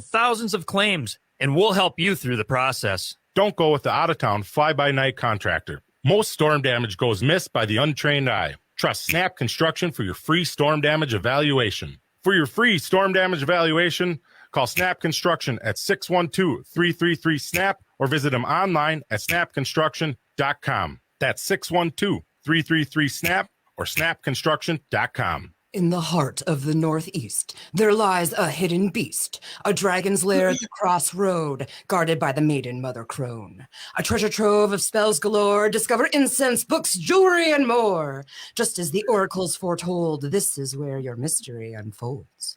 thousands of claims, and we'll help you through the process. Don't go with the out-of-town fly-by-night contractor. Most storm damage goes missed by the untrained eye. Trust Snap Construction for your free storm damage evaluation. For your free storm damage evaluation, call Snap Construction at 612-333-SNAP or visit them online at snapconstruction.com. That's 612-333-SNAP or snapconstruction.com. In the heart of the Northeast, there lies a hidden beast, a dragon's lair at the crossroad, guarded by the maiden Mother Crone. A treasure trove of spells galore, discover incense, books, jewelry, and more. Just as the oracles foretold, this is where your mystery unfolds.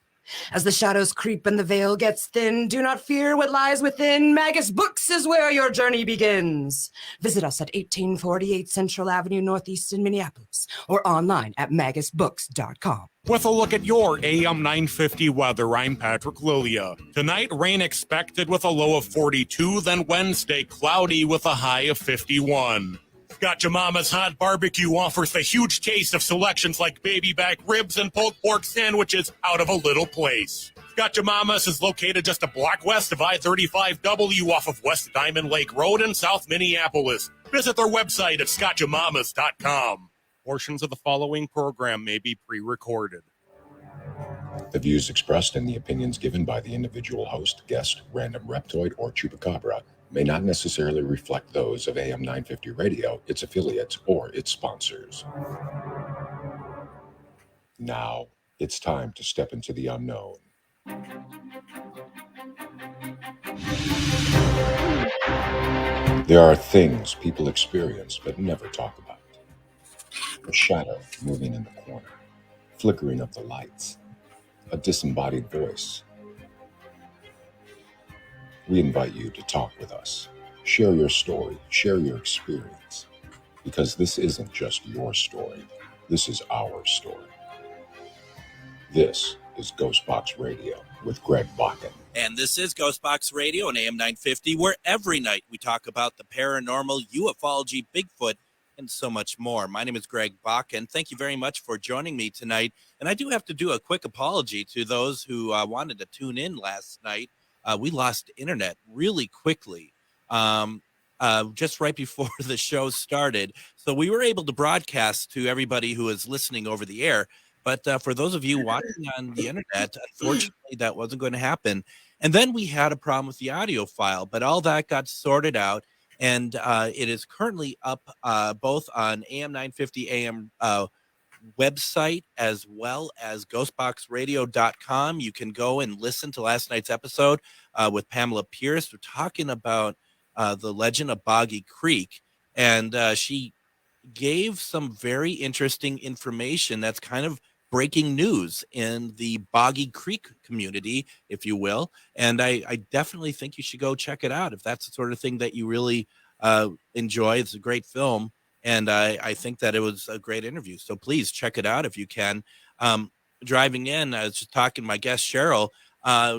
As the shadows creep and the veil gets thin, do not fear what lies within. Magus Books is where your journey begins. Visit us at 1848 Central Avenue Northeast in Minneapolis or online at magusbooks.com. With a look at your AM 950 weather, I'm Patrick Lilia. Tonight, rain expected with a low of 42, then Wednesday, cloudy with a high of 51. Gotcha Mama's Hot Barbecue offers the huge taste of selections like baby back ribs and pulled pork sandwiches out of a little place. Gotcha Mama's is located just a block west of I-35W off of West Diamond Lake Road in South Minneapolis. Visit their website at scotchamamas.com. Portions of the following program may be pre-recorded. The views expressed and the opinions given by the individual host, guest, random reptoid, or chupacabra may not necessarily reflect those of AM 950 Radio, its affiliates, or its sponsors. Now, it's time to step into the unknown. There are things people experience but never talk about. A shadow moving in the corner, flickering of the lights, a disembodied voice. We invite you to talk with us. Share your story, share your experience, because this isn't just your story. This is our story. This is Ghostbox Radio with Greg Bakken. And this is Ghostbox Radio on AM 950, where every night we talk about the paranormal, ufology, Bigfoot, and so much more. My name is Greg Bakken. Thank you very much for joining me tonight. And I do have to do a quick apology to those who wanted to tune in last night. We lost internet really quickly, just right before the show started. So we were able to broadcast to everybody who is listening over the air. But for those of you watching on the internet, unfortunately, that wasn't going to happen. And then we had a problem with the audio file, but all that got sorted out. And it is currently up both on AM 950 AM website as well as ghostboxradio.com. You can go and listen to last night's episode with Pamela Pierce. We're talking about the legend of Boggy Creek, and she gave some very interesting information that's kind of breaking news in the Boggy Creek community, if you will. And I definitely think you should go check it out if that's the sort of thing that you really enjoy. It's a great film. And I think that it was a great interview. So please check it out if you can. Driving in, I was just talking to my guest, Cheryl,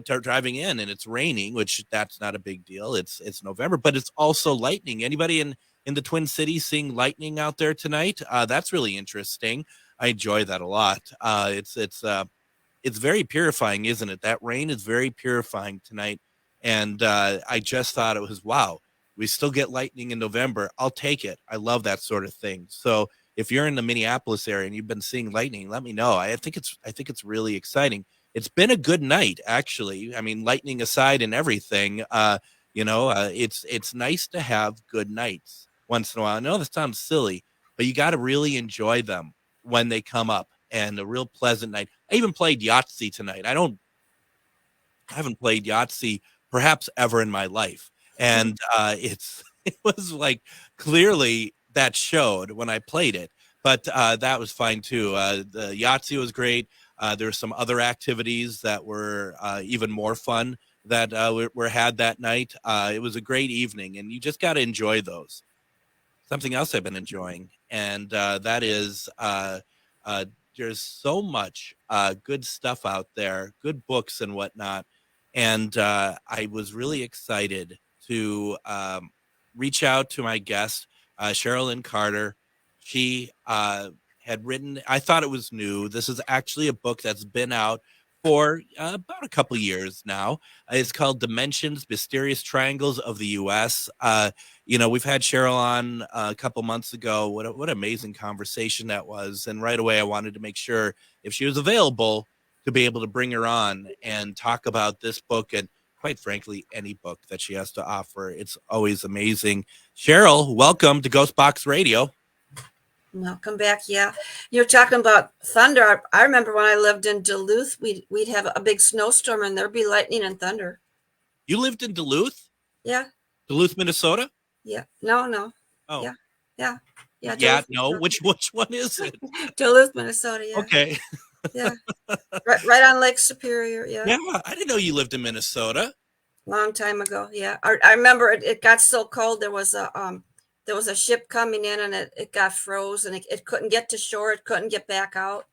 driving in, and it's raining, which that's not a big deal. It's November, but it's also lightning. Anybody in the Twin Cities seeing lightning out there tonight? That's really interesting. I enjoy that a lot. It's very purifying, isn't it? That rain is very purifying tonight. And I just thought it was, wow. We still get lightning in November. I'll take it. I love that sort of thing. So if you're in the Minneapolis area and you've been seeing lightning, let me know. I think it's really exciting. It's been a good night, actually. I mean, lightning aside and everything, it's nice to have good nights once in a while. I know that sounds silly, but you got to really enjoy them when they come up, and a real pleasant night. I even played Yahtzee tonight. I haven't played Yahtzee perhaps ever in my life. And it was like clearly that showed when I played it, but that was fine too. The Yahtzee was great. There were some other activities that were even more fun that were had that night. It was a great evening, and you just got to enjoy those. Something else I've been enjoying, and that is there's so much good stuff out there, good books and whatnot. And I was really excited to reach out to my guest, Sherilyn Carter. She had written, I thought it was new. This is actually a book that's been out for about a couple years now. It's called Dimensions, Mysterious Triangles of the U.S. We've had Cheryl on a couple months ago. What an amazing conversation that was. And right away, I wanted to make sure if she was available to be able to bring her on and talk about this book and, quite frankly, any book that she has to offer. It's always amazing. Cheryl, welcome to Ghostbox Radio. Welcome back. Yeah, you're talking about thunder. I remember when I lived in Duluth, we'd have a big snowstorm and there'd be lightning and thunder. You lived in Duluth? Yeah. Duluth, Minnesota? Yeah. No. Oh. Yeah. Yeah. No. Which one is it? Duluth, Minnesota. Yeah. Okay. Yeah. right on Lake Superior. Yeah. Yeah. I didn't know you lived in Minnesota. Long time ago. Yeah. I remember it got so cold. There was a ship coming in and it got froze and it couldn't get to shore. It couldn't get back out.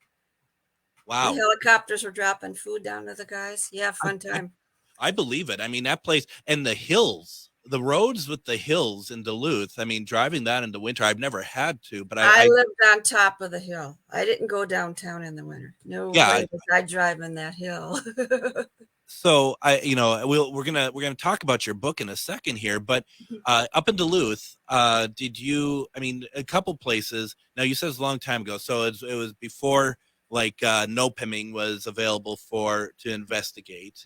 Wow. The helicopters were dropping food down to the guys. Yeah. Fun time. I believe it. I mean, that place and the hills, the roads with the hills in Duluth. I mean, driving that in the winter, I've never had to, but I lived on top of the hill. I didn't go downtown in the winter. No way was I driving that hill. So we're gonna talk about your book in a second here, but up in Duluth, did you? I mean, a couple places. Now you said it was a long time ago, so it was before NOPIMing was available to investigate,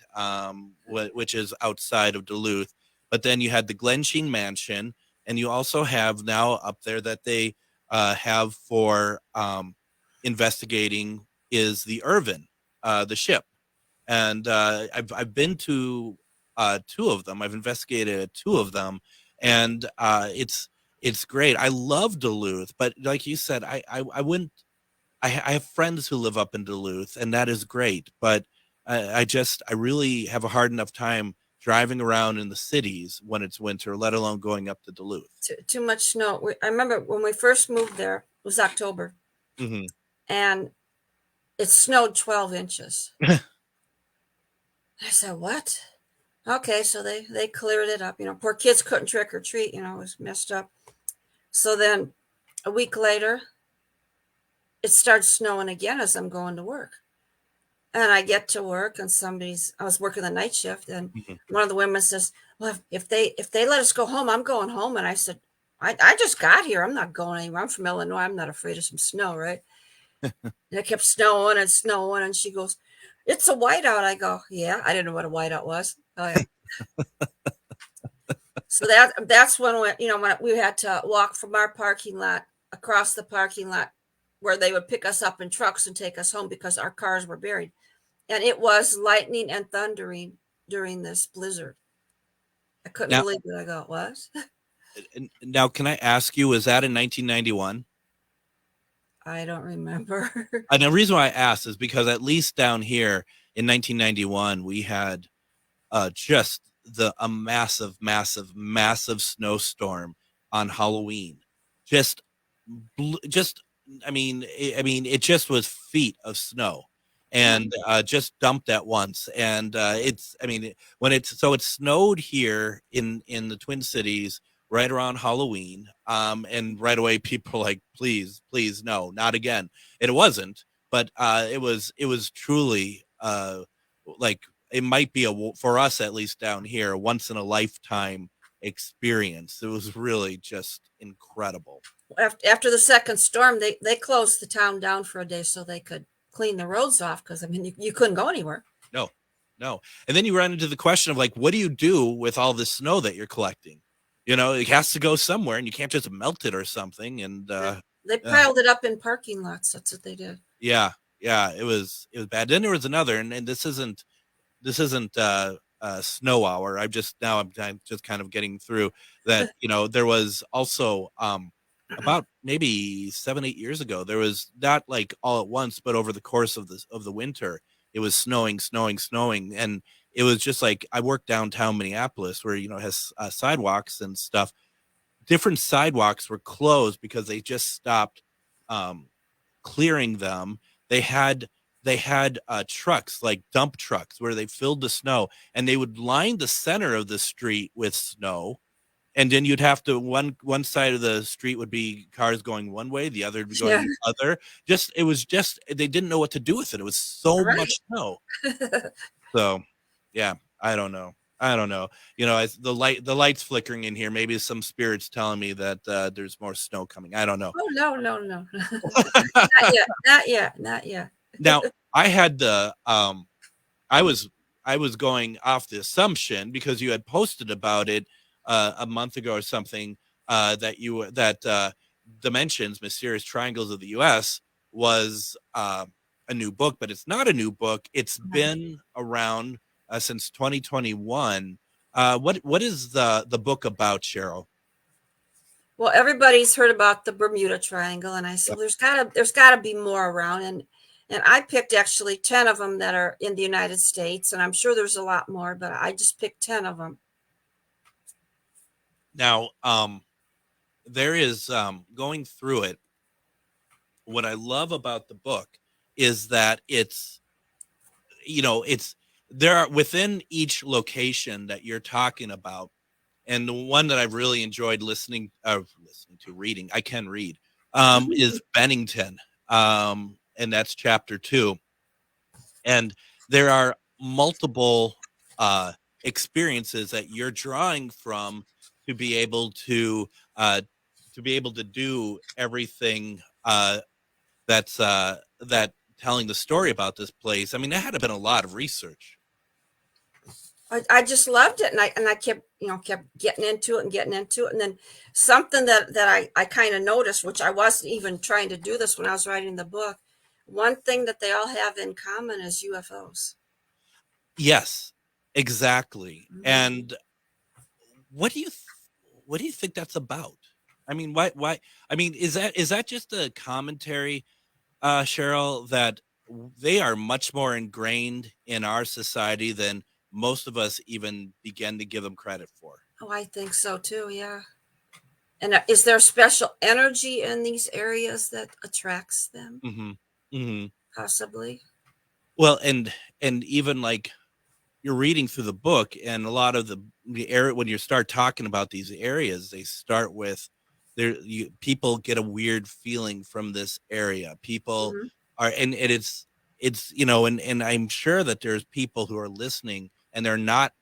which is outside of Duluth. But then you had the Glensheen Mansion, and you also have now up there that they have for investigating is the Irvin, the ship. And I've been to two of them. I've investigated two of them, and it's great. I love Duluth, but like you said, I wouldn't. I have friends who live up in Duluth, and that is great. But I really have a hard enough time driving around in the cities when it's winter, let alone going up to Duluth. Too much snow. I remember when we first moved there, it was October, and it snowed 12 inches. I said, what? Okay, so they cleared it up. Poor kids couldn't trick or treat. It was messed up. So then a week later, it starts snowing again as I'm going to work. And I get to work and I was working the night shift, and one of the women says, well, if they let us go home, I'm going home. And I said, I just got here. I'm not going anywhere. I'm from Illinois. I'm not afraid of some snow, right? And it kept snowing and snowing. And she goes, it's a whiteout. I go, yeah. I didn't know what a whiteout was. Oh, yeah. So that's when we had to walk from our parking lot across the parking lot where they would pick us up in trucks and take us home because our cars were buried. And it was lightning and thundering during this blizzard. I couldn't believe it. I go, it was. Now, can I ask you, was that in 1991? I don't remember. And the reason why I asked is because at least down here in 1991, we had just a massive, massive, massive snowstorm on Halloween. I mean, it just was feet of snow, and just dumped at once. And it snowed here in the Twin Cities right around Halloween. And right away, people were like, please, no, not again. And it wasn't, but it was truly it might be for us, at least down here, once in a lifetime experience. It was really just incredible. After the second storm, they closed the town down for a day so they could clean the roads off, because you couldn't go anywhere. No. And then you run into the question of what do you do with all this snow that you're collecting? It has to go somewhere, and you can't just melt it or something. And they piled it up in parking lots. That's what they did. Yeah, it was bad. Then there was another, and this isn't snow hour. I'm just kind of getting through that. There was also about maybe 7-8 years ago, there was not all at once, but over the course of the winter, it was snowing, and it was just I worked downtown Minneapolis, where it has sidewalks and stuff. Different sidewalks were closed because they just stopped clearing them. They had trucks, dump trucks, where they filled the snow, and they would line the center of the street with snow, And then you'd have to one side of the street would be cars going one way, the other would be going the other. It was just they didn't know what to do with it. It was so much snow. So, yeah, I don't know. The light's flickering in here. Maybe some spirits telling me that there's more snow coming. I don't know. Oh no. Not yet. Now, I had I was going off the assumption because you had posted about it a month ago or something that Dimensions, Mysterious Triangles of the U.S. was a new book, but it's not a new book. It's been around since 2021. What is the book about, Cheryl? Well, everybody's heard about the Bermuda Triangle, and I said, there's gotta be more around, and I picked actually 10 of them that are in the United States, and I'm sure there's a lot more, but I just picked 10 of them. Now, there is going through it. What I love about the book is that there are within each location that you're talking about. And the one that I've really enjoyed reading, I can read, is Bennington. And that's chapter 2. And there are multiple experiences that you're drawing from to be able to do everything that telling the story about this place. I mean, there had to have been a lot of research. I just loved it, and I kept getting into it, and then something that I kind of noticed, which I wasn't even trying to do this when I was writing the book. One thing that they all have in common is UFOs. Yes, exactly. Mm-hmm. And what do you think that's about? I mean, why? I mean, is that just a commentary, Cheryl, that they are much more ingrained in our society than most of us even begin to give them credit for? Oh, I think so too. Yeah. And is there special energy in these areas that attracts them? Mm-hmm. Mm-hmm. Possibly. Well, and even like you're reading through the book, and a lot of the area, when you start talking about these areas, they start with people get a weird feeling from this area. People are, and it's and I'm sure that there's people who are listening and they're not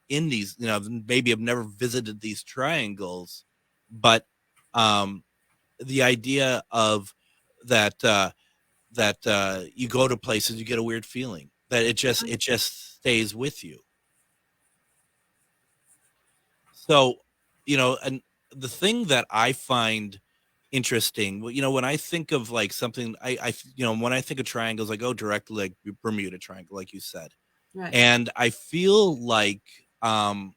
in these, maybe have never visited these triangles, but the idea of that you go to places, you get a weird feeling that it just stays with you. So, and the thing that I find interesting, when I think of like something, when I think of triangles, I go directly like Bermuda Triangle, like you said. Right. And I feel like, and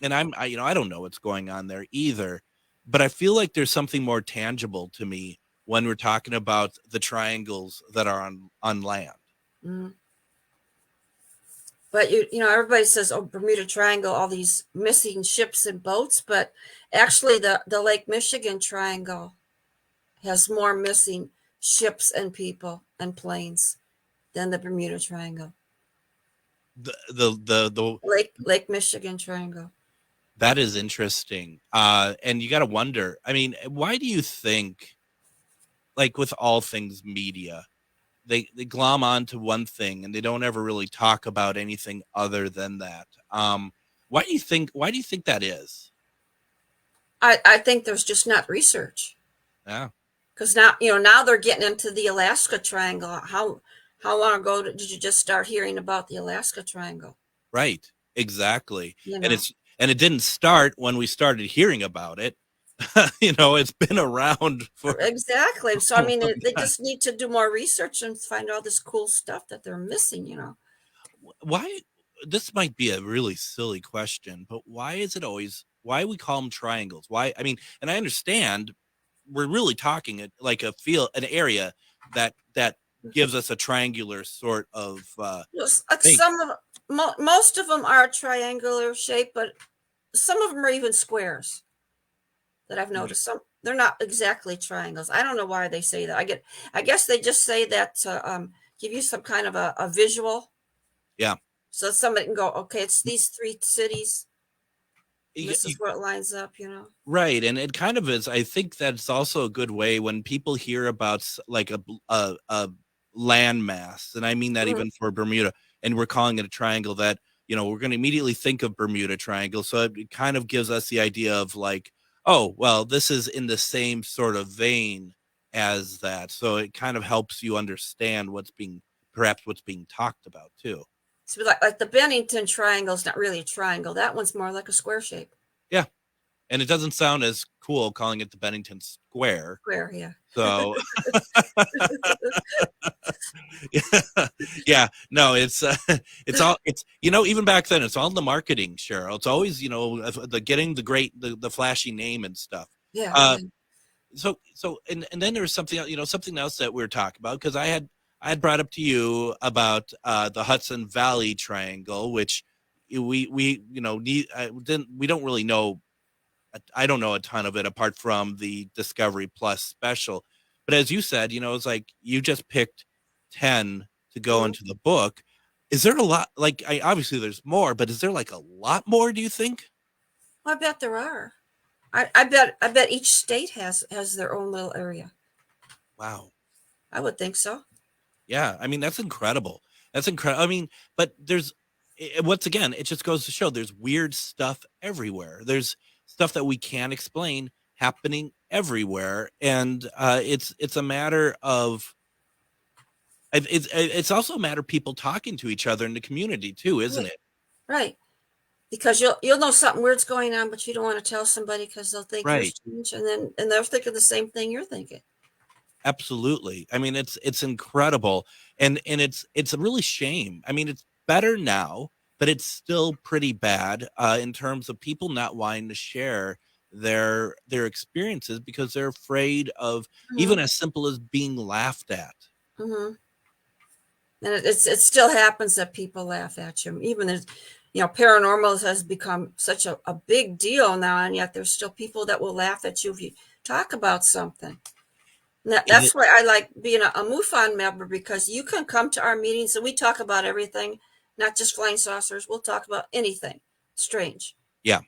I don't know what's going on there either, but I feel like there's something more tangible to me when we're talking about the triangles that are on land. Mm. But everybody says, oh, Bermuda Triangle, all these missing ships and boats, but actually the Lake Michigan Triangle has more missing ships and people and planes than the Bermuda Triangle. The Lake Michigan Triangle. That is interesting. And you got to wonder, I mean, why do you think, like with all things media, they glom onto one thing and they don't ever really talk about anything other than that? Why do you think that is? I think there's just not research. Yeah. Because now they're getting into the Alaska Triangle. How long ago did you just start hearing about the Alaska Triangle? Right. Exactly. And it didn't start when we started hearing about it. It's been around for exactly. So I mean, they just need to do more research and find all this cool stuff that they're missing. Why? This might be a really silly question, but why we call them triangles? Why? I mean, and I understand we're really talking like an area that gives us a triangular sort of. Most of them are triangular shape, but some of them are even squares. That I've noticed. Some they're not exactly triangles. I don't know why they say that. I guess they just say that to give you some kind of a visual. Yeah. So somebody can go, okay, it's these 3 cities. This is where it lines up, Right. And it kind of is. I think that's also a good way when people hear about like a landmass, and I mean that even for Bermuda, and we're calling it a triangle, that, we're going to immediately think of Bermuda Triangle. So it kind of gives us the idea of like, oh, well, this is in the same sort of vein as that. So it kind of helps you understand what's being talked about too. So like the Bennington Triangle is not really a triangle. That one's more like a square shape. Yeah. And it doesn't sound as cool calling it the Bennington Square. Square, yeah. So, yeah, no, it's all, even back then, it's all the marketing, Cheryl. It's always, the getting the flashy name and stuff. Yeah. So, and then there was something, something else that we were talking about, because I had brought up to you about the Hudson Valley Triangle, which we don't really know. I don't know a ton of it apart from the Discovery Plus special. But as you said, it's like you just picked 10 to go into the book. Is there a lot? Like, obviously there's more, but is there like a lot more, do you think? Well, I bet there are. I bet each state has their own little area. Wow. I would think so. Yeah. I mean, that's incredible. That's incredible. I mean, but once again, it just goes to show there's weird stuff everywhere. There's stuff that we can't explain happening everywhere. And it's a matter of, it's also a matter of people talking to each other in the community too, isn't it? Right. Because you'll know something weird's going on, but you don't want to tell somebody because they'll think you're strange, and they're thinking the same thing you're thinking. Absolutely. I mean, it's incredible. And it's a really shame. I mean, it's better now, but it's still pretty bad in terms of people not wanting to share their experiences because they're afraid of even as simple as being laughed at. Mm-hmm. And it still happens that people laugh at you. Even as, paranormal has become such a big deal now, and yet there's still people that will laugh at you if you talk about something. That's why I like being a MUFON member, because you can come to our meetings and we talk about everything, not just flying saucers. We'll talk about anything strange. Yeah.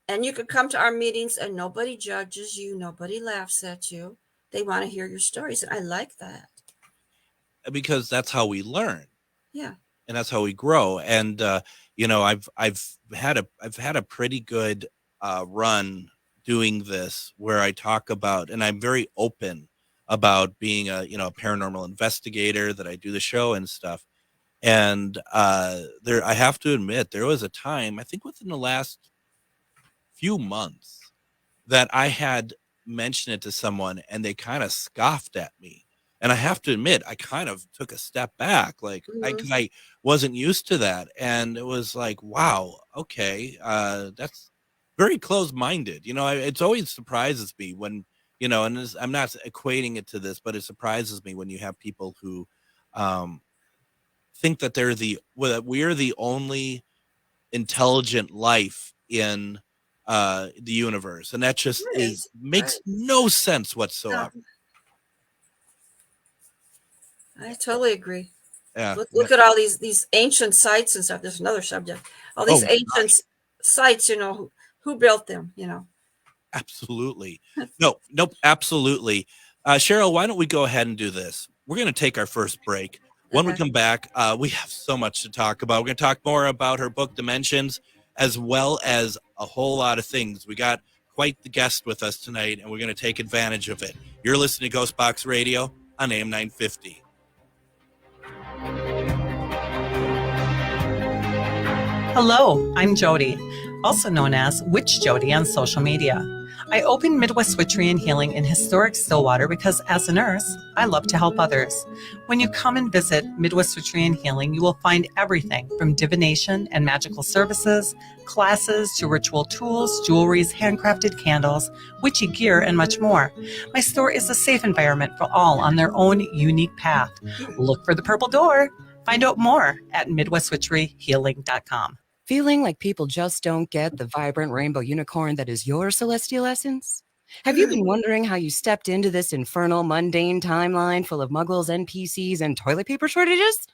And you can come to our meetings and nobody judges you. Nobody laughs at you. They want to hear your stories. And I like that. Because that's how we learn. Yeah. And that's how we grow. And, I've had a pretty good run doing this where I talk about, and I'm very open about being a paranormal investigator, that I do the show and stuff. And I have to admit, there was a time, I think within the last few months, that I had mentioned it to someone and they kind of scoffed at me. And I have to admit, I kind of took a step back, like, because I wasn't used to that. And it was like, wow, okay, that's very closed-minded. It always surprises me when, and I'm not equating it to this, but it surprises me when you have people who think that we're the only intelligent life in the universe. And that just makes no sense whatsoever. No. I totally agree. Yeah. Look at all these ancient sites and stuff. There's another subject. All these ancient sites, who built them, Absolutely. Nope, absolutely. Cheryl, why don't we go ahead and do this? We're going to take our first break. When we come back, we have so much to talk about. We're going to talk more about her book, Dimensions, as well as a whole lot of things. We got quite the guest with us tonight, and we're going to take advantage of it. You're listening to Ghostbox Radio on AM 950. Hello, I'm Jody, also known as Witch Jody on social media. I opened Midwest Witchery and Healing in historic Stillwater because as a nurse, I love to help others. When you come and visit Midwest Witchery and Healing, you will find everything from divination and magical services, classes to ritual tools, jewelries, handcrafted candles, witchy gear, and much more. My store is a safe environment for all on their own unique path. Look for the purple door. Find out more at MidwestWitcheryHealing.com. Feeling like people just don't get the vibrant rainbow unicorn that is your celestial essence? Have you been wondering how you stepped into this infernal, mundane timeline full of muggles, NPCs, and toilet paper shortages?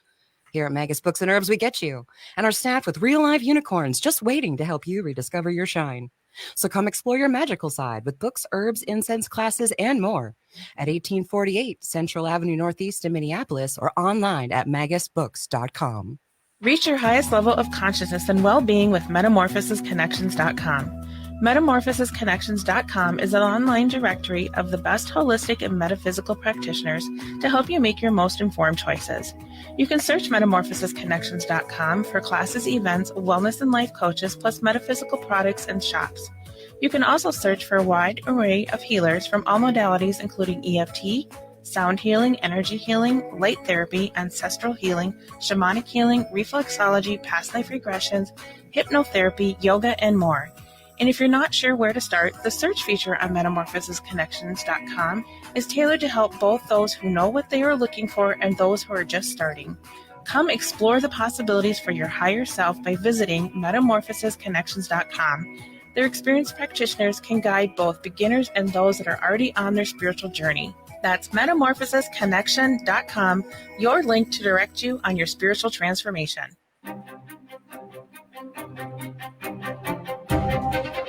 Here at Magus Books and Herbs, we get you, and are staffed with real-life unicorns just waiting to help you rediscover your shine. So come explore your magical side with books, herbs, incense classes, and more at 1848 Central Avenue Northeast in Minneapolis or online at magusbooks.com. Reach your highest level of consciousness and well-being with metamorphosisconnections.com. Metamorphosisconnections.com is an online directory of the best holistic and metaphysical practitioners to help you make your most informed choices. You can search metamorphosisconnections.com for classes, events, wellness and life coaches, plus metaphysical products and shops. You can also search for a wide array of healers from all modalities, including EFT, sound healing, energy healing, light therapy, ancestral healing, shamanic healing, reflexology, past life regressions, hypnotherapy, yoga, and more. And if you're not sure where to start, the search feature on metamorphosisconnections.com is tailored to help both those who know what they are looking for and those who are just starting. Come explore the possibilities for your higher self by visiting metamorphosisconnections.com. Their experienced practitioners can guide both beginners and those that are already on their spiritual journey. That's metamorphosisconnection.com, your link to direct you on your spiritual transformation.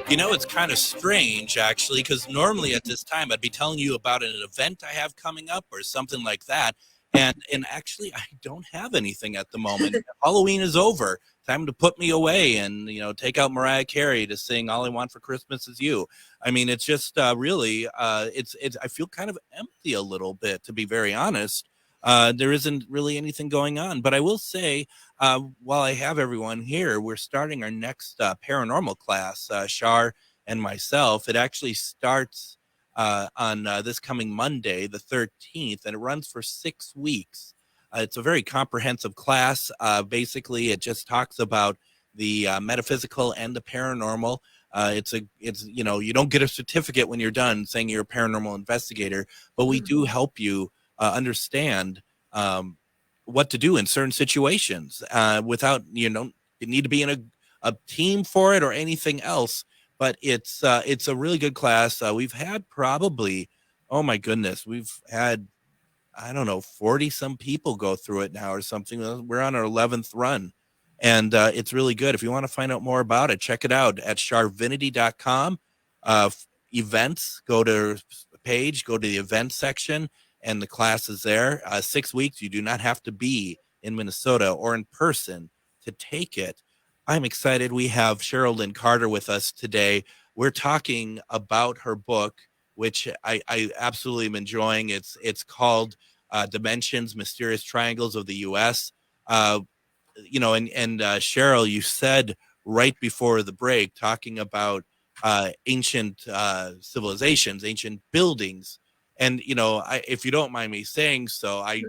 You know, it's kind of strange, actually, because normally at this time I'd be telling you about an event I have coming up or something like that. And actually, I don't have anything at the moment. Halloween is over. Time to put me away and, take out Mariah Carey to sing All I Want for Christmas Is You. I mean, it's just really, it's I feel kind of empty a little bit, to be very honest. There isn't really anything going on. But I will say, while I have everyone here, we're starting our next paranormal class, Shar and myself. It actually starts on this coming Monday, the 13th, and it runs for 6 weeks. It's a very comprehensive class. Basically, it just talks about the metaphysical and the paranormal. It's you don't get a certificate when you're done saying you're a paranormal investigator, but we do help you understand what to do in certain situations without, you need to be in a team for it or anything else. But it's a really good class. We've had probably, oh my goodness, we've had, I don't know, 40 some people go through it now or something. We're on our 11th run, and it's really good. If you want to find out more about it, check it out at sharvinity.com. Events, go to page, go to the events section, and the class is there. 6 weeks. You do not have to be in Minnesota or in person to take it. I'm excited. We have Cheryl Lynn Carter with us today. We're talking about her book, which I absolutely am enjoying. It's called Dimensions, Mysterious Triangles of the U.S. And Cheryl, you said right before the break, talking about ancient civilizations, ancient buildings. And, if you don't mind me saying so, I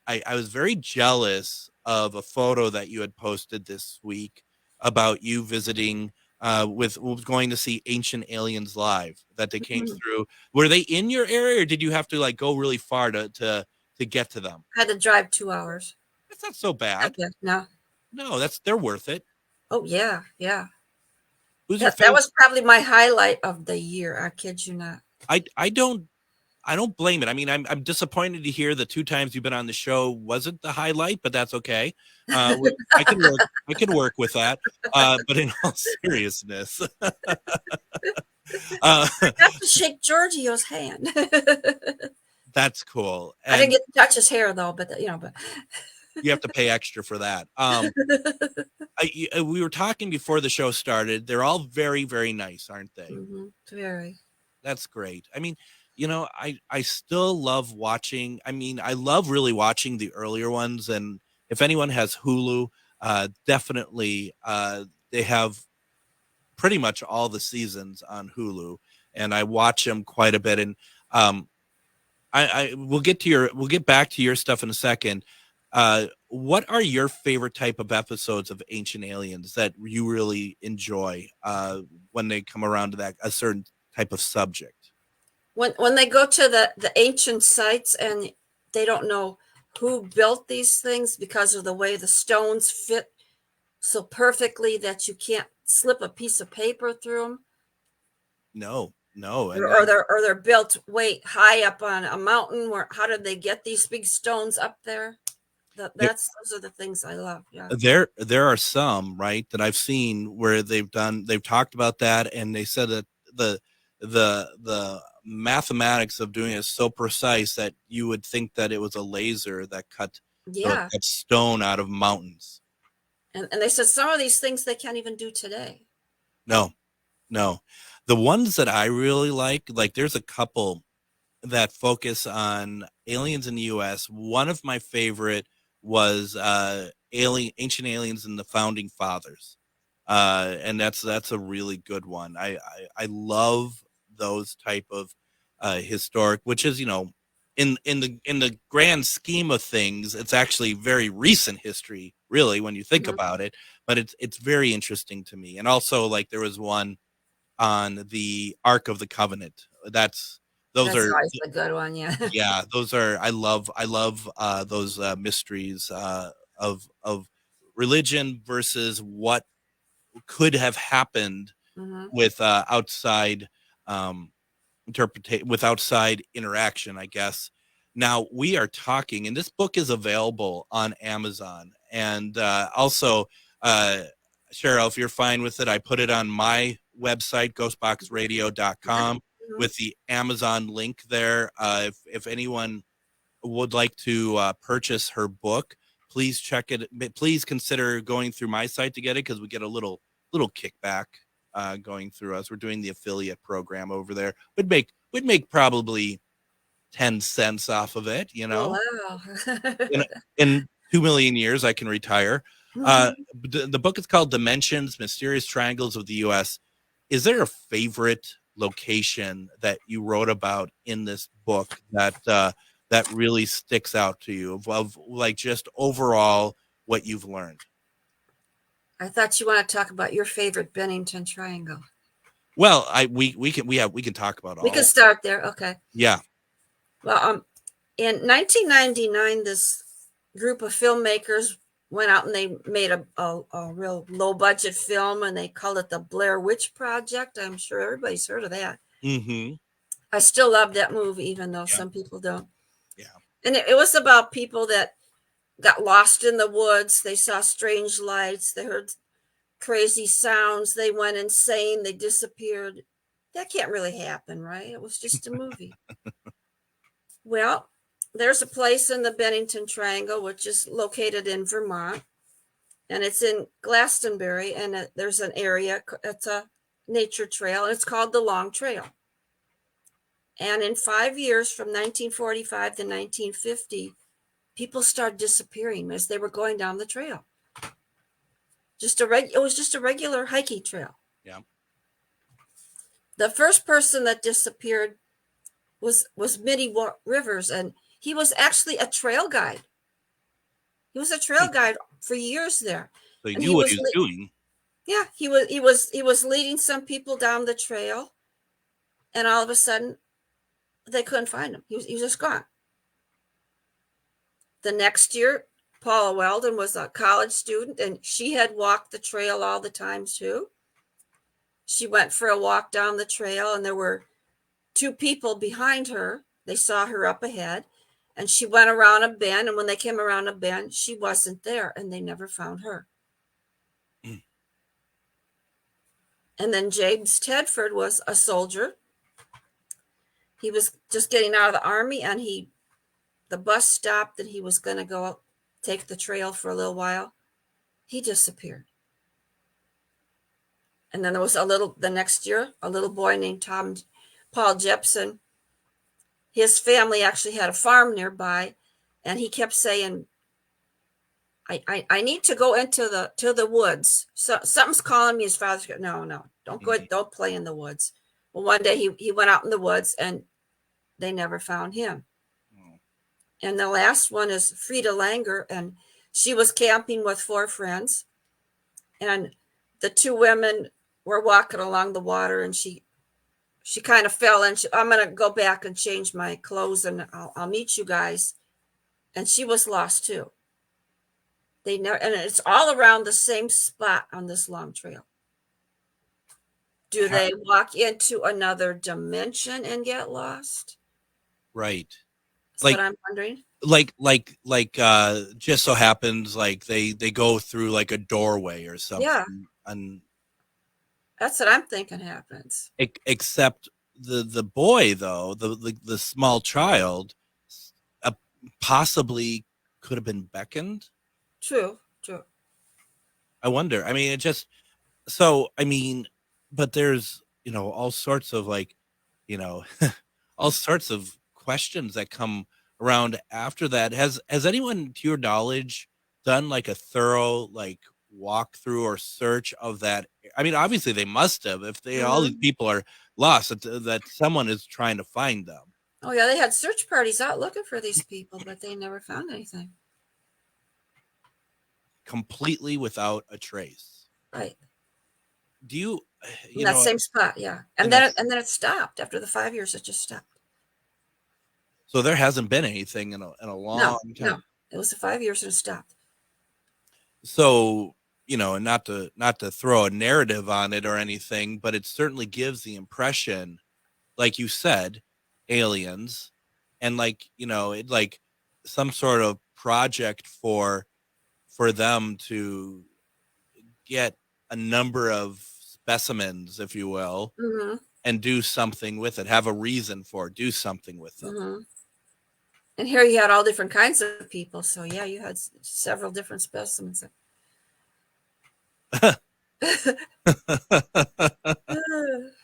was very jealous of a photo that you had posted this week about you visiting going to see Ancient Aliens live, that they came through. Were they in your area, or did you have to go really far to get to them? I had to drive 2 hours. That's not so bad. No, they're worth it. Oh yeah. That was probably my highlight of the year. I kid you not. I don't blame it. I mean, I'm disappointed to hear the 2 times you've been on the show wasn't the highlight, but that's okay. I can work with that. But in all seriousness, I got to shake Giorgio's hand. That's cool. I didn't get to touch his hair though, but you have to pay extra for that. We were talking before the show started. They're all very, very nice, aren't they? Mm-hmm. Very. That's great. I mean, I still love watching. I mean, I love really watching the earlier ones. And if anyone has Hulu, definitely they have pretty much all the seasons on Hulu, and I watch them quite a bit. And we'll get back to your stuff in a second. What are your favorite type of episodes of Ancient Aliens that you really enjoy when they come around to a certain type of subject? When they go to the ancient sites and they don't know who built these things because of the way the stones fit so perfectly that you can't slip a piece of paper through them. No. No. Or they're built way high up on a mountain. How did they get these big stones up there? Those are the things I love. Yeah. There are some, right, that I've seen where they've talked about that, and they said that the mathematics of doing it is so precise that you would think that it was a laser that cut stone out of mountains. And they said some of these things they can't even do today. No. The ones that I really like there's a couple that focus on aliens in the U.S. One of my favorite was ancient aliens and the founding fathers, and that's a really good one. I love those type of historic, which is, in the grand scheme of things, it's actually very recent history, really, when you think about it. But it's very interesting to me. And also, like, there was one on the Ark of the Covenant. That's always a good one. Yeah. Yeah, those are, I love those mysteries of religion versus what could have happened with outside with outside interaction, I guess. Now we are talking, and this book is available on Amazon, and also Cheryl, if you're fine with it, I put it on my website, ghostboxradio.com, with the Amazon link there. If anyone would like to purchase her book, please check it. Please consider going through my site to get it, because we get a little kickback going through us. We're doing the affiliate program over there. We'd make probably 10 cents off of it, Wow. in 2 million years I can retire. The book is called Dimensions, Mysterious Triangles of the U.S. Is there a favorite location that you wrote about in this book that really sticks out to you, of like just overall what you've learned? I thought you want to talk about your favorite Bennington Triangle. Well, we can talk about all. We can start there. Okay. Yeah. Well, in 1999, this group of filmmakers went out and they made a real low budget film, and they called it the Blair Witch Project. I'm sure everybody's heard of that. Mm-hmm. I still love that movie, even though some people don't. Yeah. And it was about people that got lost in the woods. They saw strange lights. They heard crazy sounds. They went insane. They disappeared. That can't really happen, right? It was just a movie. Well, there's a place in the Bennington Triangle, which is located in Vermont, and it's in Glastonbury, and there's an area, it's a nature trail, and it's called the Long Trail. And in 5 years, from 1945 to 1950, people started disappearing as they were going down the trail. It was just a regular hiking trail. Yeah. The first person that disappeared was Mitty Rivers, and he was actually a trail guide. He was a trail guide for years there. So he knew what he was doing. Yeah, he was leading some people down the trail, and all of a sudden, they couldn't find him. He was just gone. The next year, Paula Weldon was a college student, and she had walked the trail all the time too. She went for a walk down the trail, and there were two people behind her. They saw her up ahead, and she went around a bend, and when they came around a bend, she wasn't there, and they never found her. And then James Tedford was a soldier. He was just getting out of the army, and the bus stopped, and he was going to go take the trail for a little while. He disappeared. And then there was the next year, a little boy named Paul Jepson. His family actually had a farm nearby, and he kept saying, I need to go into the woods. So something's calling me. His father said, no, don't go, don't play in the woods. Well, one day he went out in the woods, and they never found him. And the last one is Frida Langer, and she was camping with 4 friends, and the 2 women were walking along the water, and she kind of fell in. I'm going to go back and change my clothes, and I'll meet you guys. And she was lost too. And it's all around the same spot on this long trail. Do they walk into another dimension and get lost? Right. That's what I'm wondering. Just so happens like they go through like a doorway or something. Yeah. And that's what I'm thinking happens. Except the boy though, the small child, possibly could have been beckoned. True. I wonder. I mean, but there's, all sorts of all sorts of questions that come around after that. Has anyone, to your knowledge, done like a thorough walkthrough or search of that? I mean, obviously they must have, if all these people are lost, that someone is trying to find them. Oh yeah, they had search parties out looking for these people, but they never found anything. Completely without a trace. Right. Do you in that same spot? Yeah. And then it stopped after the 5 years. It just stopped. So there hasn't been anything in a long time. No, it was the 5 years and it stopped. So, not to throw a narrative on it or anything, but it certainly gives the impression, like you said, aliens, and some sort of project for them to get a number of specimens, if you will, and do something with it, have a reason for it, do something with them. And here you had all different kinds of people. So yeah, you had several different specimens.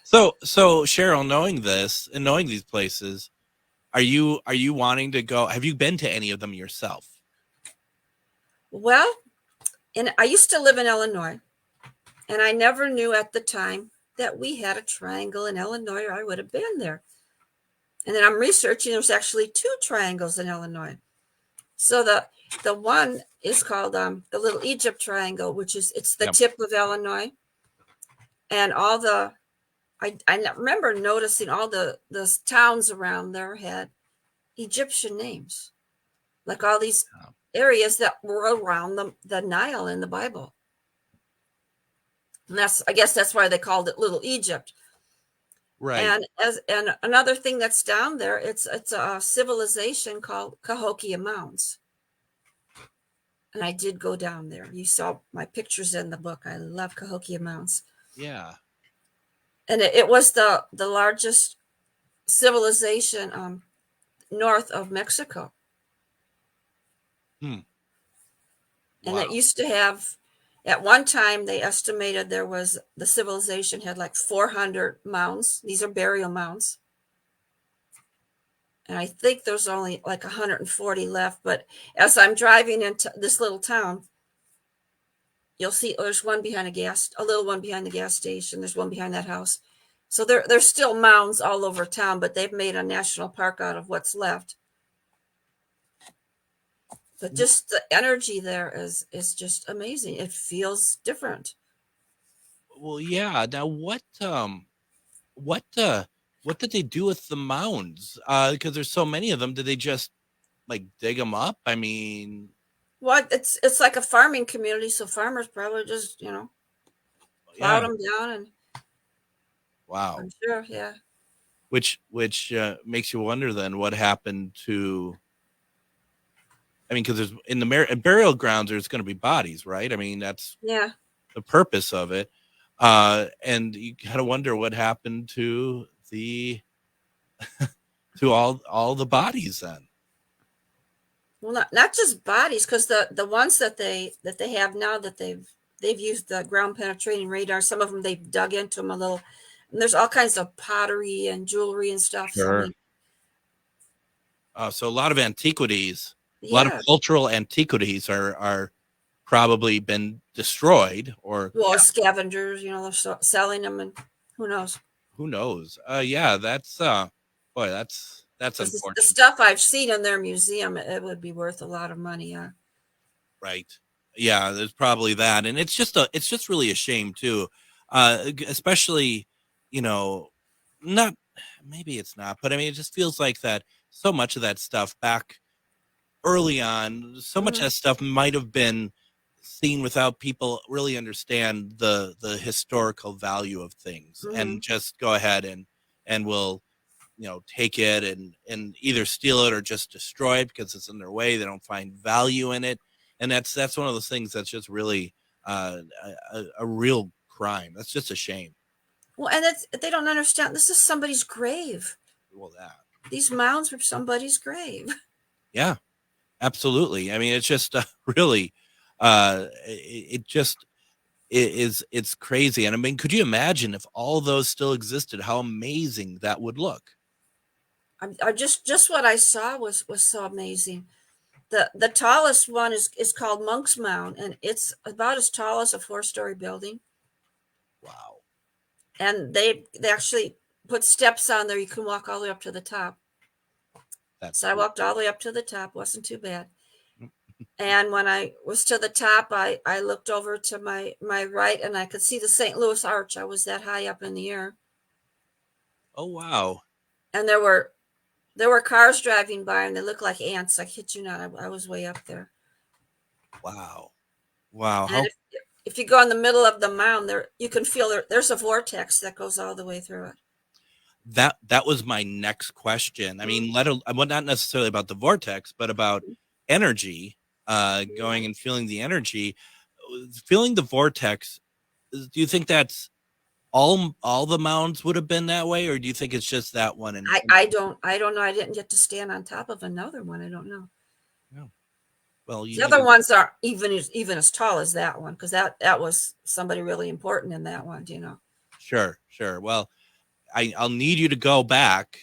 So Cheryl, knowing this and knowing these places, are you wanting to go? Have you been to any of them yourself? Well, I used to live in Illinois, and I never knew at the time that we had a triangle in Illinois, or I would have been there. And then I'm researching, there's actually 2 triangles in Illinois. So the one is called the Little Egypt Triangle, which is, it's the tip of Illinois. And I remember noticing all the towns around there had Egyptian names, like all these areas that were around the Nile in the Bible. And I guess that's why they called it Little Egypt. Right. And another thing that's down there, it's a civilization called Cahokia Mounds. And I did go down there. You saw my pictures in the book. I love Cahokia Mounds. Yeah. And it was the largest civilization north of Mexico. And it used to have, at one time, they estimated the civilization had like 400 mounds. These are burial mounds. And I think there's only like 140 left. But as I'm driving into this little town, you'll see there's one behind a little one behind the gas station. There's one behind that house. So there's still mounds all over town, but they've made a national park out of what's left. But just the energy there is just amazing. It feels different. Well, yeah. Now, what did they do with the mounds? Because there's so many of them. Did they just dig them up? I mean, well, it's like a farming community, so farmers probably just plowed them down and. Wow. I'm sure, yeah. Which makes you wonder then what happened to. I mean, because there's in the burial grounds, there's going to be bodies, right? I mean, that's the purpose of it. And you kind of wonder what happened to to all the bodies then. Well, not just bodies, because the ones that they have now that they've used the ground penetrating radar. Some of them they've dug into them a little, and there's all kinds of pottery and jewelry and stuff. Sure. So a lot of antiquities. Yeah. A lot of cultural antiquities are probably been destroyed or scavengers, they're selling them, and who knows? Yeah, that's that's unfortunate. The stuff I've seen in their museum, it would be worth a lot of money. Yeah. Right. Yeah, there's probably that, and it's just really a shame too, especially not maybe it's not, but I mean it just feels like that so much of that stuff back early on, so much of that stuff might have been seen without people really understand the historical value of things, and just go ahead and will, take it and either steal it or just destroy it because it's in their way. They don't find value in it. And that's one of those things that's just really a real crime. That's just a shame. Well, and they don't understand. This is somebody's grave. Well, these mounds were somebody's grave. Yeah, absolutely. I mean, it's just really, it's crazy. And I mean, could you imagine if all those still existed, how amazing that would look? I just what I saw was so amazing. The tallest one is called Monk's Mound, and it's about as tall as a 4-story building. Wow. And they actually put steps on there. You can walk all the way up to the top. So I walked all the way up to the top. Wasn't too bad. And when I was to the top, I looked over to my right, and I could see the St. Louis Arch. I was that high up in the air. Oh, wow. And there were cars driving by, and they looked like ants. I kid you not. I was way up there. Wow. And if you go in the middle of the mound, there you can feel there's a vortex that goes all the way through it. That was my next question. I mean, not necessarily about the vortex, but about energy, going and feeling the energy, feeling the vortex. Do you think that's all the mounds would have been that way, or do you think it's just that one? And I don't know. I didn't get to stand on top of another one. I don't know. No. Well, the other ones are even as tall as that one, because that was somebody really important in that one. Sure. Well, I'll need you to go back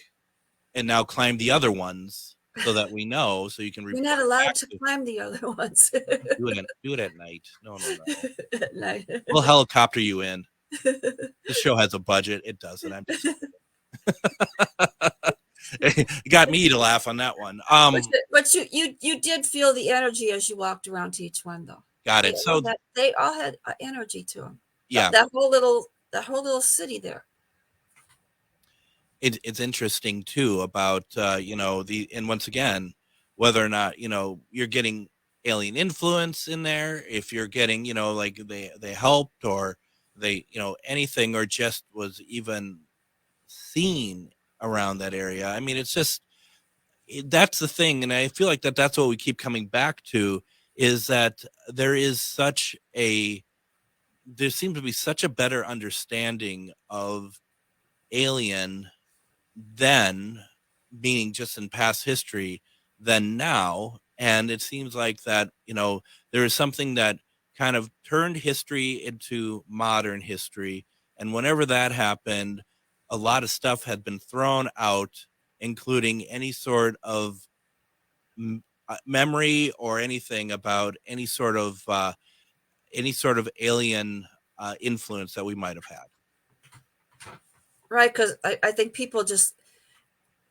and now climb the other ones so that we know, so you can. We're not allowed to climb the other ones. do it at night. No. At night. We'll helicopter you in. This show has a budget. It doesn't. I'm just. You got me to laugh on that one. But you did feel the energy as you walked around to each one, though. Got it. So they all had energy to them. Yeah. That whole little city there. It's interesting too about and once again, whether or not you're getting alien influence in there, if you're getting like they helped, or they anything, or just was even seen around that area. I mean, it's just that's the thing, and I feel like that's what we keep coming back to, is that there seems to be such a better understanding of alien then, meaning just in past history, than now. And it seems like that there is something that kind of turned history into modern history, and whenever that happened, a lot of stuff had been thrown out, including any sort of memory or anything about any sort of alien influence that we might have had. Right, because I think people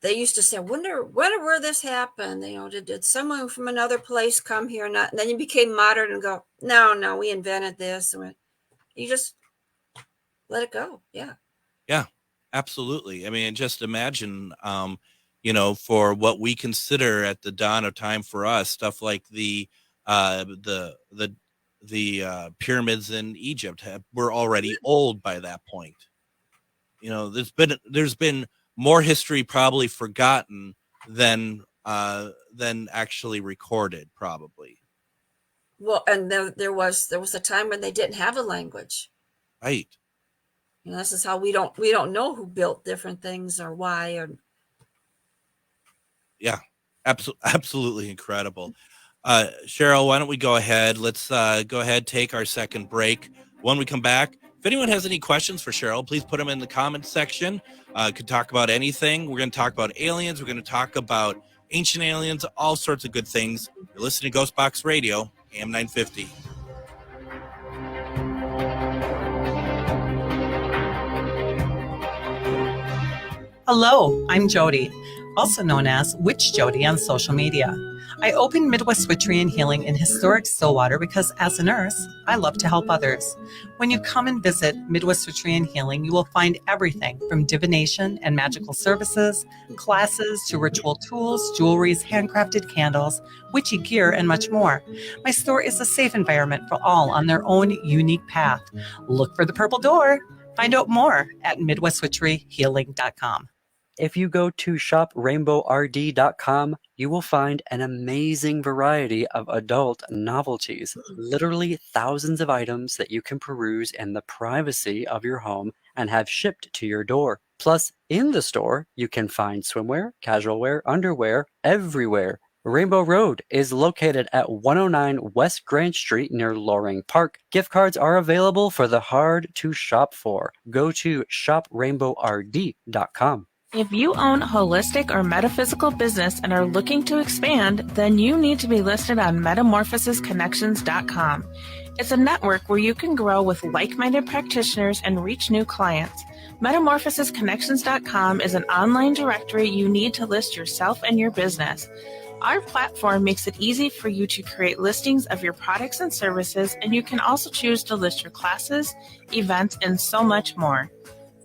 they used to say, I wonder where this happened. Did someone from another place come here? And then you became modern and go, no, we invented this. And you just let it go. Yeah. Yeah, absolutely. I mean, just imagine, for what we consider at the dawn of time for us, stuff like the pyramids in Egypt were already old by that point. There's been more history probably forgotten than actually recorded, probably. Well, and there was a time when they didn't have a language. Right. This is how we don't know who built different things or why. Or yeah, absolutely incredible. Cheryl, why don't we go ahead? Let's go ahead, take our second break. When we come back, if anyone has any questions for Cheryl, please put them in the comments section. Could talk about anything. We're going to talk about aliens. We're going to talk about ancient aliens, all sorts of good things. You're listening to Ghostbox Radio, AM 950. Hello, I'm Jody. also known as Witch Jody on social media. I opened Midwest Witchery and Healing in historic Stillwater because as a nurse, I love to help others. When you come and visit Midwest Witchery and Healing, you will find everything from divination and magical services, classes to ritual tools, jewelries, handcrafted candles, witchy gear, and much more. My store is a safe environment for all on their own unique path. Look for the purple door. Find out more at MidwestWitcheryHealing.com. If you go to shoprainbow.rd.com, you will find an amazing variety of adult novelties, literally thousands of items that you can peruse in the privacy of your home and have shipped to your door. Plus, in the store, you can find swimwear, casual wear, underwear, everywhere. Rainbow Road is located at 109 West Grand Street near Loring Park. Gift cards are available for the hard to shop for. Go to shoprainbow.rd.com. If you own a holistic or metaphysical business and are looking to expand, then you need to be listed on metamorphosisconnections.com. It's a network where you can grow with like-minded practitioners and reach new clients. Metamorphosisconnections.com is an online directory you need to list yourself and your business. Our platform makes it easy for you to create listings of your products and services, and you can also choose to list your classes, events, and so much more.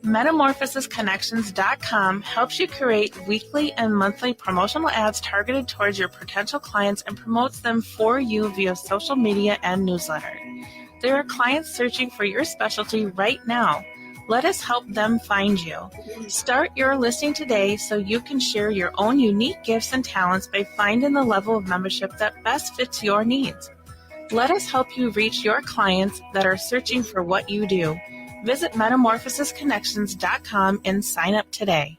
Metamorphosisconnections.com helps you create weekly and monthly promotional ads targeted towards your potential clients and promotes them for you via social media and newsletter. There are clients searching for your specialty right now. Let us help them find you. Start your listing today so you can share your own unique gifts and talents by finding the level of membership that best fits your needs. Let us help you reach your clients that are searching for what you do. Visit metamorphosisconnections.com and sign up today.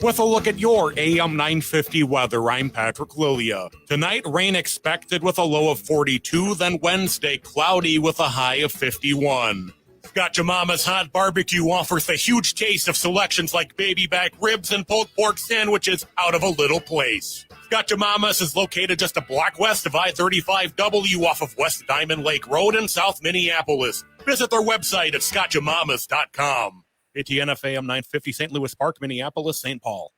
With a look at your AM 950 weather, I'm Patrick Lilia. Tonight, rain expected with a low of 42, then Wednesday, cloudy with a high of 51. Gotcha Mama's Hot Barbecue offers the huge taste of selections like baby back ribs and pulled pork sandwiches out of a little place. Gotcha Mama's is located just a block west of I-35W off of West Diamond Lake Road in South Minneapolis. Visit their website at scotchamamas.com. ATNF AM 950, St. Louis Park, Minneapolis, St. Paul.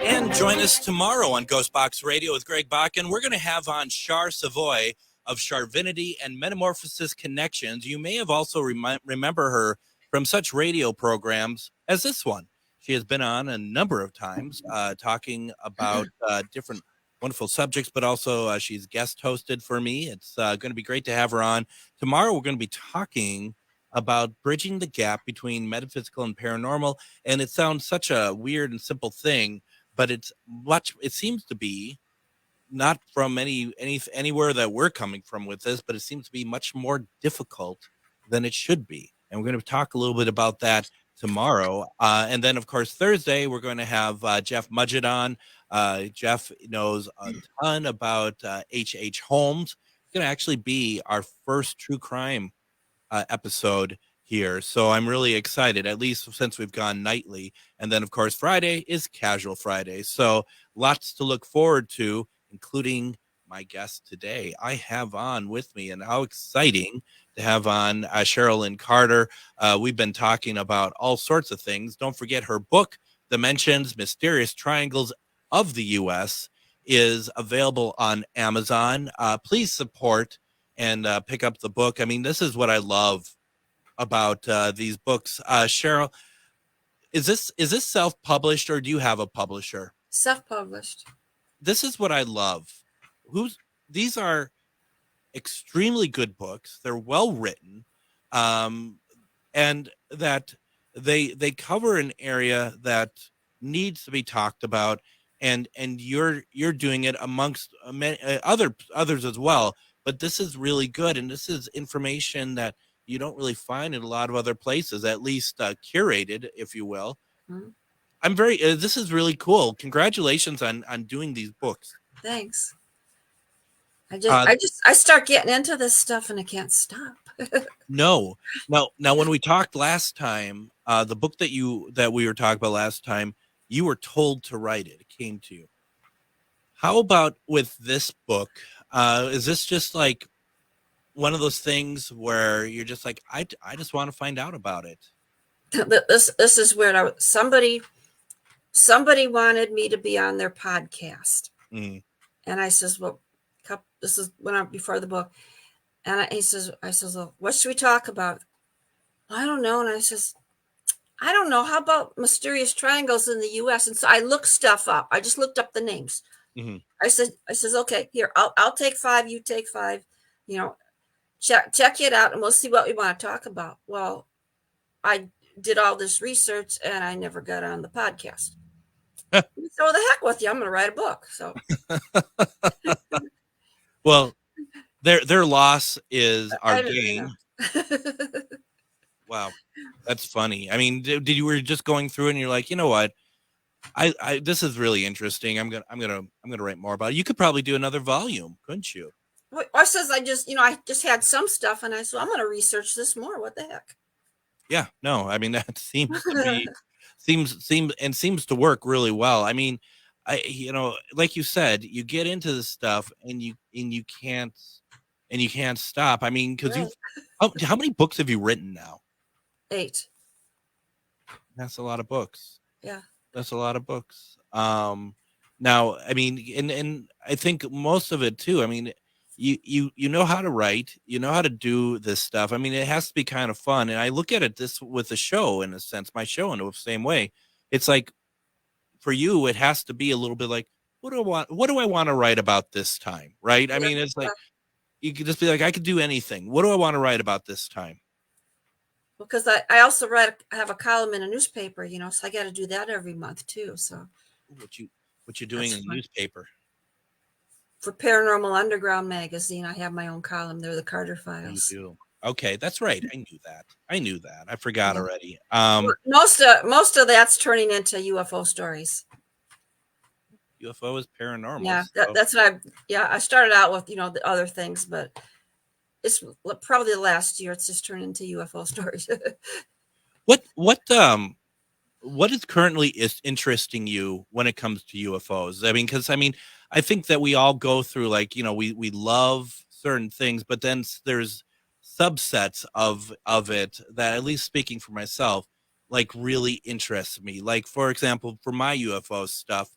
And join us tomorrow on Ghostbox Radio with Greg Bakken. We're going to have on Char Savoy of Charvinity and Metamorphosis Connections. You may have also remember her from such radio programs as this one. She has been on a number of times talking about different wonderful subjects, but also she's guest hosted for me. It's going to be great to have her on. Tomorrow we're going to be talking about bridging the gap between metaphysical and paranormal. And it sounds such a weird and simple thing, but it seems to be not from anywhere that we're coming from with this, but it seems to be much more difficult than it should be. And we're going to talk a little bit about that tomorrow. And then, of course, Thursday, we're going to have Jeff Mudgett on. Jeff knows a ton about H.H. Holmes. It's going to actually be our first true crime episode here. So I'm really excited, at least since we've gone nightly. And then, of course, Friday is Casual Friday. So lots to look forward to, including my guest today. I have on with me, and how exciting to have on Sherilyn Carter. We've been talking about all sorts of things. Don't forget her book, Dimensions, Mysterious Triangles of the U.S., is available on Amazon. Please support and pick up the book. I mean, this is what I love about these books. Cheryl, is this self-published, or do you have a publisher? Self-published. This is what I love. These are extremely good books. They're well written, and that they cover an area that needs to be talked about. And you're doing it amongst many, others as well. But this is really good, and this is information that you don't really find in a lot of other places, at least curated, if you will. Mm-hmm. I'm very. This is really cool. Congratulations on doing these books. Thanks. I start getting into this stuff and I can't stop. No. Now, when we talked last time, the book that we were talking about last time, you were told to write it. It came to you. How about with this book? Is this just like one of those things where you're just like, I just want to find out about it? This is where somebody wanted me to be on their podcast. Mm. And I says, well, this is before the book. And I says, well, what should we talk about? I don't know. And I says, I don't know. How about mysterious triangles in the U.S.? And so I looked stuff up. I just looked up the names. Mm-hmm. I says, okay, here, I'll take 5. You take 5. Check it out, and we'll see what we want to talk about. Well, I did all this research, and I never got on the podcast. So the heck with you, I'm going to write a book. So, well, their loss is our gain. Wow, that's funny. I mean, did you were just going through and you're like, you know what? I this is really interesting. I'm gonna write more about it. You could probably do another volume, couldn't you? Well, I says I just had some stuff, and I said I'm going to research this more. What the heck? Yeah, no, I mean that seems to be seems to work really well. I mean, like you said, you get into this stuff and you can't stop. I mean, because how many books have you written now? 8. That's a lot of books. Yeah. That's a lot of books. Now, I mean, and I think most of it too. I mean, you know how to write, you know how to do this stuff. I mean, it has to be kind of fun. And I look at it this with the show in a sense, my show in the same way. It's like for you, it has to be a little bit like, what do I want to write about this time? Right. I mean, it's like you could just be like, I could do anything. What do I want to write about this time? Because I also have a column in a newspaper, so I got to do that every month too. So what you doing in the newspaper? For Paranormal Underground magazine, I have my own column. They're the Carter Files. You do. Okay, that's right. I knew that. I forgot already. Most of that's turning into UFO stories. UFO is paranormal. Yeah, that's what I started out with, the other things, but it's probably the last year it's just turned into UFO stories. What is currently interesting you when it comes to UFOs? I mean, because I think that we all go through we love certain things, but then there's subsets of it that, at least speaking for myself, like really interests me. Like, for example, for my UFO stuff,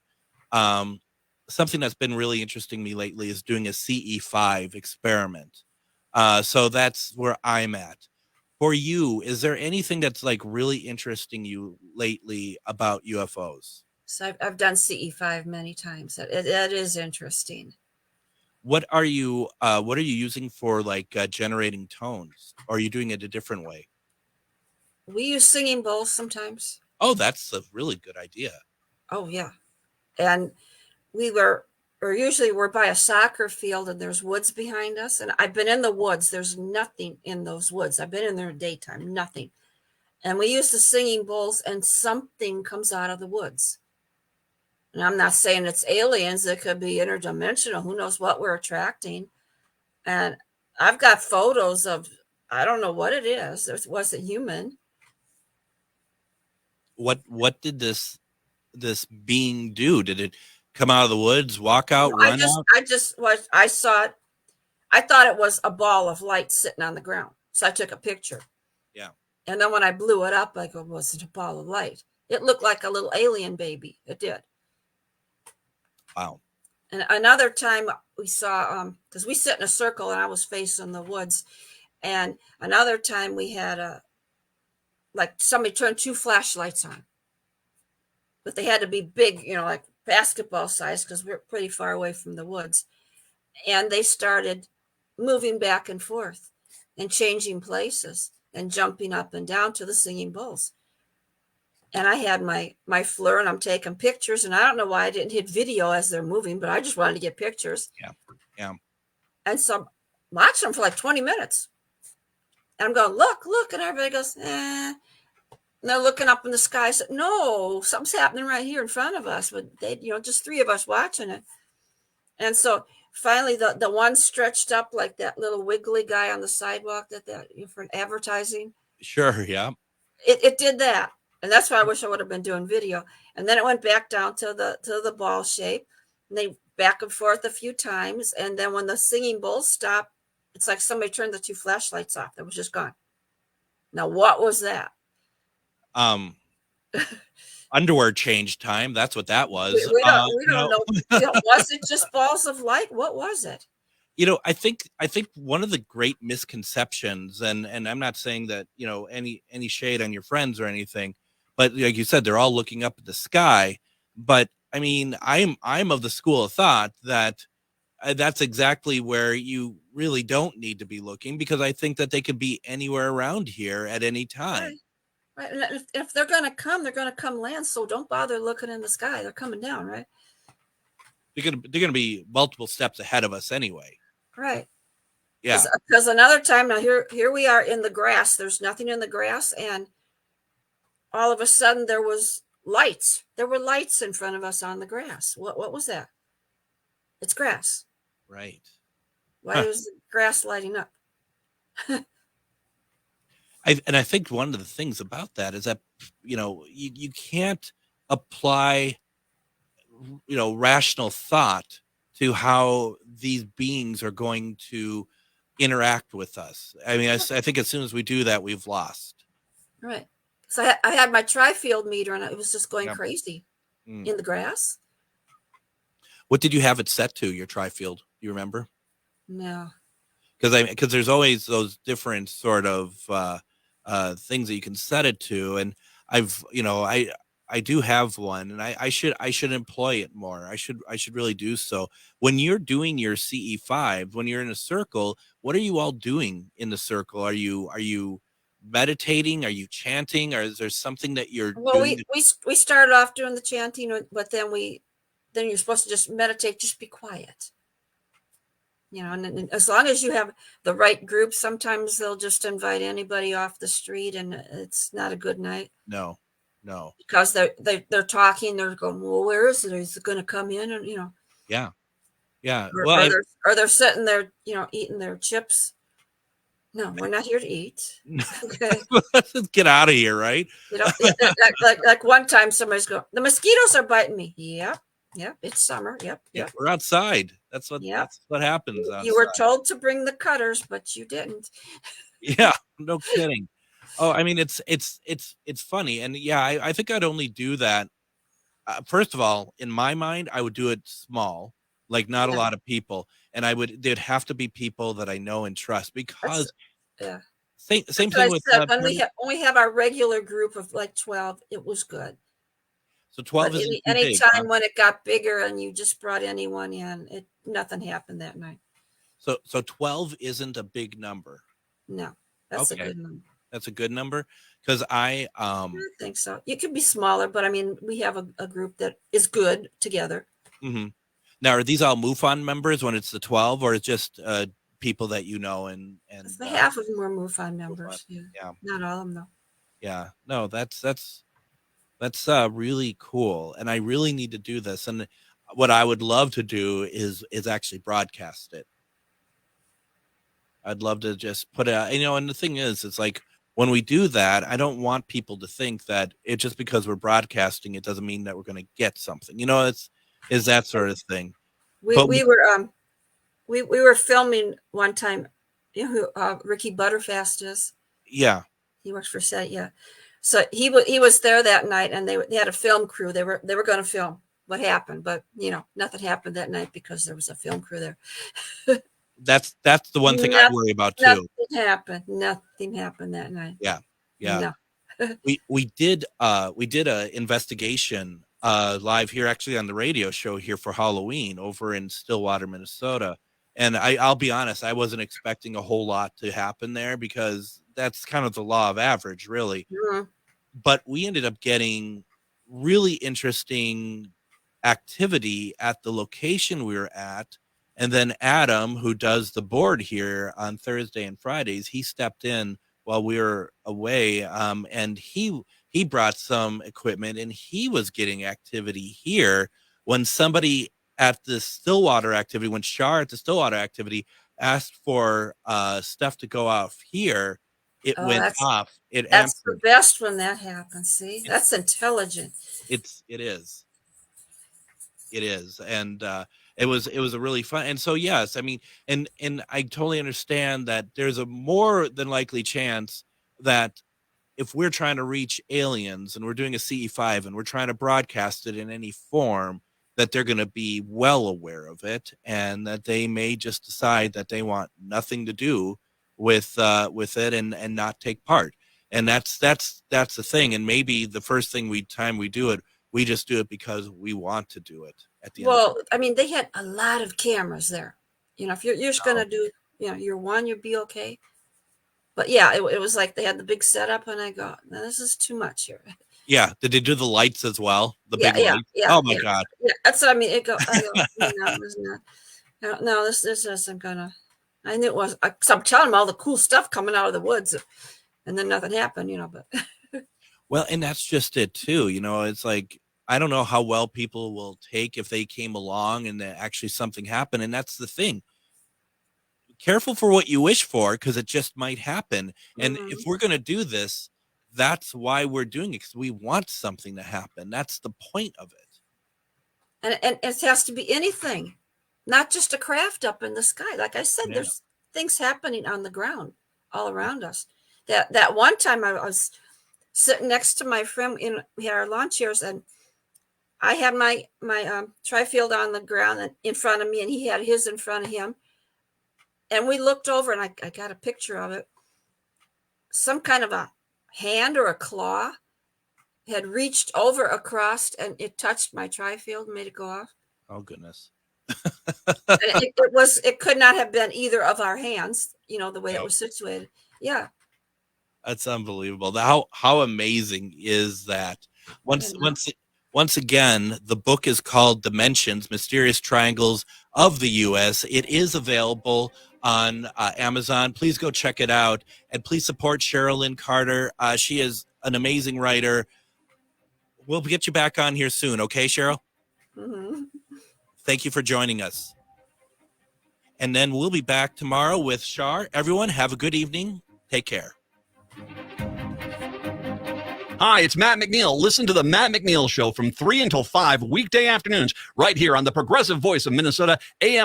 something that's been really interesting me lately is doing a CE5 experiment. So that's where I'm at. For you, is there anything that's like really interesting you lately about UFOs? So I've done CE5 many times. It is interesting. What are you using for generating tones? Or are you doing it a different way? We use singing bowls sometimes. Oh, that's a really good idea. Oh yeah. And we're by a soccer field and there's woods behind us. And I've been in the woods. There's nothing in those woods. I've been in there in daytime, nothing. And we use the singing bowls and something comes out of the woods. And I'm not saying it's aliens. It could be interdimensional. Who knows what we're attracting. And I've got photos of, I don't know what it is. It wasn't human. What did this being do? Did it come out of the woods, walk out, run out? I saw it. I thought it was a ball of light sitting on the ground. So I took a picture. Yeah. And then when I blew it up, I go, it wasn't a ball of light. It looked like a little alien baby. It did. Wow. And another time we saw, because we sit in a circle and I was facing the woods. And another time we had somebody turned 2 flashlights on. But they had to be big, like basketball size, because we're pretty far away from the woods. And they started moving back and forth and changing places and jumping up and down to the singing bowls. And I had my FLIR and I'm taking pictures, and I don't know why I didn't hit video as they're moving, but I just wanted to get pictures. Yeah. And so I'm watching them for like 20 minutes. And I'm going, look, and everybody goes, eh. And they're looking up in the sky. I said, no, something's happening right here in front of us. But they, just 3 of us watching it. And so finally the one stretched up like that little wiggly guy on the sidewalk that for advertising. Sure, yeah. It did that. And that's why I wish I would have been doing video. And then it went back down to the ball shape. And they back and forth a few times. And then when the singing bowls stopped, it's like somebody turned the 2 flashlights off. That was just gone. Now, what was that? underwear change time. That's what that was. We don't know. Was it just balls of light? What was it? I think one of the great misconceptions, and I'm not saying that, any shade on your friends or anything, but like you said, they're all looking up at the sky. But I mean, I'm of the school of thought that that's exactly where you really don't need to be looking, because I think that they could be anywhere around here at any time. Right. And if they're going to come, they're going to come land. So don't bother looking in the sky. They're coming down, right? They're gonna be multiple steps ahead of us anyway. Right. Yeah. Because another time, now here we are in the grass. There's nothing in the grass, and all of a sudden there was lights. There were lights in front of us on the grass. What was that? It's grass. Right. Why was the grass lighting up? I think one of the things about that is that, you can't apply, rational thought to how these beings are going to interact with us. I mean, I think as soon as we do that, we've lost. Right. So I had my tri-field meter, and it was just going crazy in the grass. What did you have it set to, your tri-field? Do you remember? No. Because there's always those different sort of things that you can set it to, and I do have one, and I should employ it more. I should really do so. When you're doing your CE5, when you're in a circle, what are you all doing in the circle? Are you meditating? Are you chanting? Or is there something that you're doing? We started off doing the chanting, but then you're supposed to just meditate, just be quiet. And as long as you have the right group, sometimes they'll just invite anybody off the street, and it's not a good night. No. Because they're talking, they're going, well, where is it? Is it going to come in? And Yeah. Or they're sitting there, eating their chips. No, we're not here to eat. Okay. Let's get out of here, right? Like one time somebody's going, the mosquitoes are biting me. Yep, it's summer. Yep. We're outside. That's what happens. Outside. You were told to bring the cutters, but you didn't. Yeah, no kidding. Oh, I mean, it's funny, and I think I'd only do that. First of all, in my mind, I would do it small, like not a lot of people, and there'd have to be people that I know and trust, because same thing with when we have our regular group of like 12, it was good. So 12 is any time when it got bigger and you just brought anyone in, nothing happened that night. So 12 isn't a big number. No, that's a good number. That's a good number, because I think so. You could be smaller, but I mean, we have a group that is good together. Mm-hmm. Now, are these all MUFON members when it's the 12, or it's just people that you know? And half of them were MUFON members. Yeah, not all of them though. Yeah, no, that's really cool, and I really need to do this. And what I would love to do is actually broadcast it. I'd love to just put it out, and the thing is, it's like, when we do that, I don't want people to think that it just because we're broadcasting, it doesn't mean that we're going to get something. Is that sort of thing. We were filming one time. You know who Ricky Butterfast is? Yeah, he works for SET. Yeah, so he was there that night, and they had a film crew. They were going to film what happened, but nothing happened that night because there was a film crew there. That's the one thing I worry about too. Nothing happened that night. Yeah. No. we did a investigation live here, actually, on the radio show here for Halloween over in Stillwater, Minnesota. And I'll be honest, I wasn't expecting a whole lot to happen there, because that's kind of the law of average, really. Mm-hmm. But we ended up getting really interesting activity at the location we were at. And then Adam, who does the board here on Thursday and Fridays, he stepped in while we were away, and he brought some equipment, and he was getting activity here when somebody at the Stillwater activity, when Shar at the Stillwater activity asked for stuff to go off here, it went off. That's the best when that happens. See, that's intelligent. It is, and it was a really fun. And so, yes, I mean, and I totally understand that there's a more than likely chance that if we're trying to reach aliens and we're doing a CE5 and we're trying to broadcast it in any form, that they're going to be well aware of it, and that they may just decide that they want nothing to do with it and not take part. And that's the thing. And maybe the first time we do it, we just do it because we want to do it at the end. Well, I mean, they had a lot of cameras there. If you're just going to do, your one, you'd be okay. But yeah, it was like they had the big setup, and I go, no, this is too much here. Yeah. Did they do the lights as well? The big lights? Yeah, oh my God. Yeah, that's what I mean. I go, no, this isn't gonna. I knew it was. Cause I'm telling them all the cool stuff coming out of the woods, and then nothing happened, But well, and that's just it too. It's like, I don't know how well people will take if they came along and actually something happened, and that's the thing. Careful for what you wish for, because it just might happen. And if we're going to do this, that's why we're doing it, because we want something to happen. That's the point of it. And it has to be anything, not just a craft up in the sky. Like I said, there's things happening on the ground all around us. That one time I was sitting next to my friend, we had our lawn chairs, and I had my tri-field on the ground and in front of me, and he had his in front of him. And we looked over, and I got a picture of it. Some kind of a hand or a claw had reached over across, and it touched my tri-field and made it go off. Oh, goodness. It could not have been either of our hands, the way it was situated. Yeah. That's unbelievable. How amazing is that? Once again, the book is called Dimensions, Mysterious Triangles of the U.S. It is available on Amazon. Please go check it out. And please support Cheryl Lynn Carter. She is an amazing writer. We'll get you back on here soon. Okay, Cheryl? Mm-hmm. Thank you for joining us. And then we'll be back tomorrow with Shar. Everyone, have a good evening. Take care. Hi, it's Matt McNeil. Listen to the Matt McNeil Show from 3 until 5 weekday afternoons right here on the Progressive Voice of Minnesota, AM